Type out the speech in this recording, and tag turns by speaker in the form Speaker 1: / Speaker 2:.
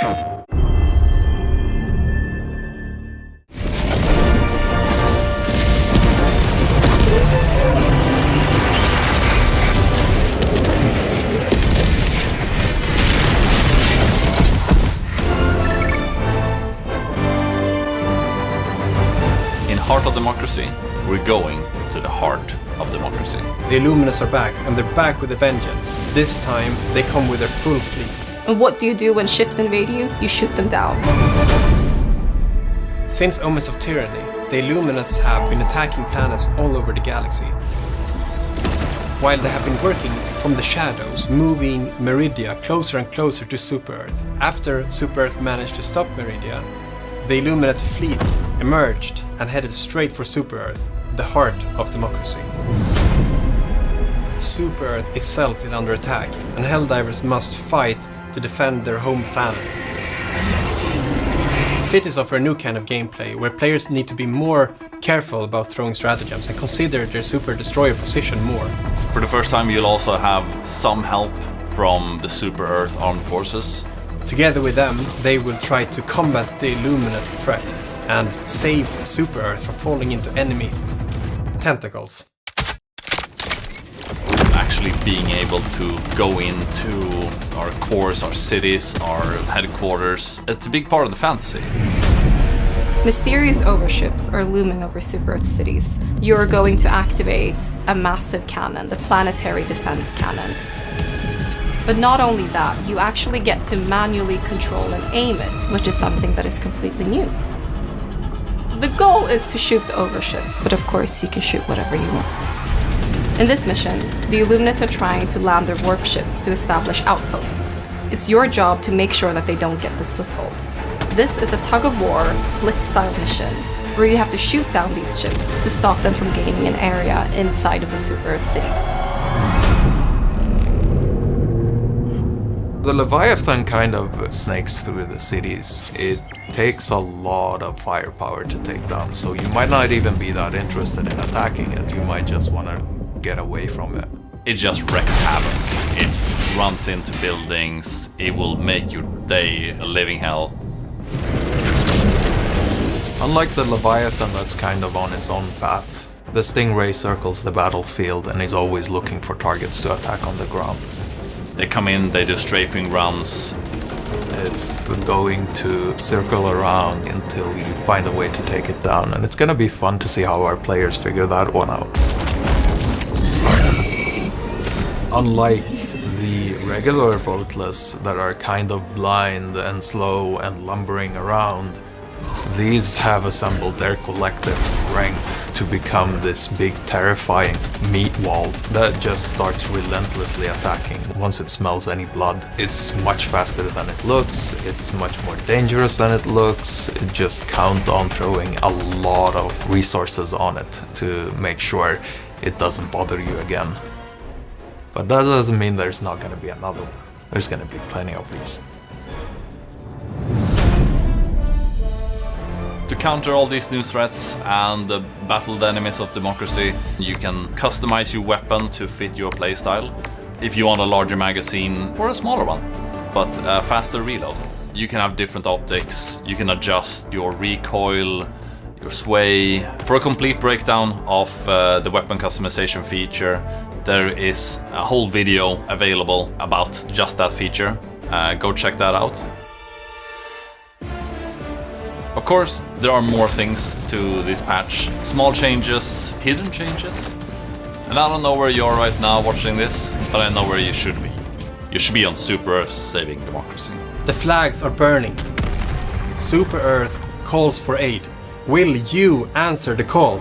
Speaker 1: Heart of democracy, we're going to the heart of democracy.
Speaker 2: The Illuminates are back, and they're back with a vengeance. This time, they come with their full fleet.
Speaker 3: And what do you do when ships invade you? You shoot them down.
Speaker 2: Since Omens of Tyranny, the Illuminates have been attacking planets all over the galaxy. While they have been working from the shadows, moving Meridia closer and closer to Super-Earth. After Super-Earth managed to stop Meridia, the Illuminate fleet emerged and headed straight for Super-Earth, the heart of democracy. Super-Earth itself is under attack, and Helldivers must fight to defend their home planet. Cities offer a new kind of gameplay, where players need to be more careful about throwing stratagems and consider their Super Destroyer position more.
Speaker 1: For the first time, you'll also have some help from the Super-Earth armed forces.
Speaker 2: Together with them, they will try to combat the Illuminate threat and save Super-Earth from falling into enemy tentacles.
Speaker 1: Actually being able to go into our cores, our cities, our headquarters, it's a big part of the fantasy.
Speaker 3: Mysterious overships are looming over Super-Earth cities. You're going to activate a massive cannon, the planetary defense cannon. But not only that, you actually get to manually control and aim it, which is something that is completely new. The goal is to shoot the overship, but of course you can shoot whatever you want. In this mission, the Illuminates are trying to land their warp ships to establish outposts. It's your job to make sure that they don't get this foothold. This is a tug-of-war, blitz-style mission, where you have to shoot down these ships to stop them from gaining an area inside of the Super-Earth cities.
Speaker 4: The Leviathan kind of snakes through the cities. It takes a lot of firepower to take down, so you might not even be that interested in attacking it. You might just want to get away from it.
Speaker 1: It just wreaks havoc. It runs into buildings. It will make your day a living hell.
Speaker 4: Unlike the Leviathan that's kind of on its own path, the Stingray circles the battlefield and is always looking for targets to attack on the ground.
Speaker 1: They come in, they do strafing runs.
Speaker 4: It's going to circle around until you find a way to take it down, and it's gonna be fun to see how our players figure that one out. Unlike the regular boatless that are kind of blind and slow and lumbering around, these have assembled their collective strength to become this big terrifying meat wall that just starts relentlessly attacking once it smells any blood. It's much faster than it looks, it's much more dangerous than it looks. Just count on throwing a lot of resources on it to make sure it doesn't bother you again. But that doesn't mean there's not gonna be another one. There's gonna be plenty of these.
Speaker 1: To counter all these new threats and the battled enemies of democracy, you can customize your weapon to fit your playstyle. If you want a larger magazine or a smaller one, but a faster reload. You can have different optics, you can adjust your recoil, your sway. For a complete breakdown of the weapon customization feature, there is a whole video available about just that feature. Go check that out. Of course, there are more things to this patch. Small changes, hidden changes. And I don't know where you are right now watching this, but I know where you should be. You should be on Super-Earth saving democracy.
Speaker 2: The flags are burning. Super-Earth calls for aid. Will you answer the call?